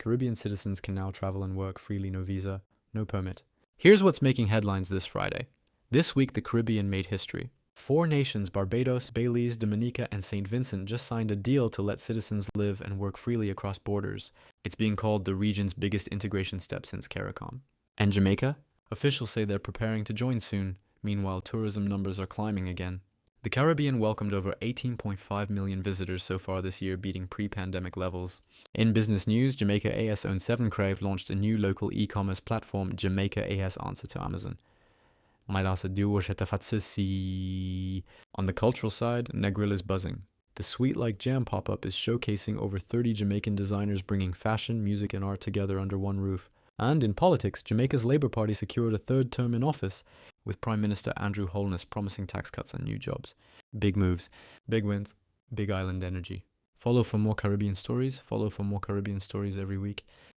Caribbean citizens can now travel and work freely, no visa, no permit. Here's what's making headlines this Friday. This week, the Caribbean made history. 4 nations, Barbados, Belize, Dominica, and St. Vincent, just signed a deal to let citizens live and work freely across borders. It's being called the region's biggest integration step since CARICOM. And Jamaica? Officials say they're preparing to join soon. Meanwhile, tourism numbers are climbing again. The Caribbean welcomed over 18.5 million visitors so far this year, beating pre-pandemic levels. In business news, Jamaica AS-owned 7Crave launched a new local e-commerce platform, Jamaica AS Answer to Amazon. On the cultural side, Negril is buzzing. The Sweet Like Jam pop-up is showcasing over 30 Jamaican designers bringing fashion, music and art together under one roof. And in politics, Jamaica's Labour Party secured a 3rd term in office, with Prime Minister Andrew Holness promising tax cuts and new jobs. Big moves, big wins, big island energy. Follow for more Caribbean stories. Follow for more Caribbean stories every week.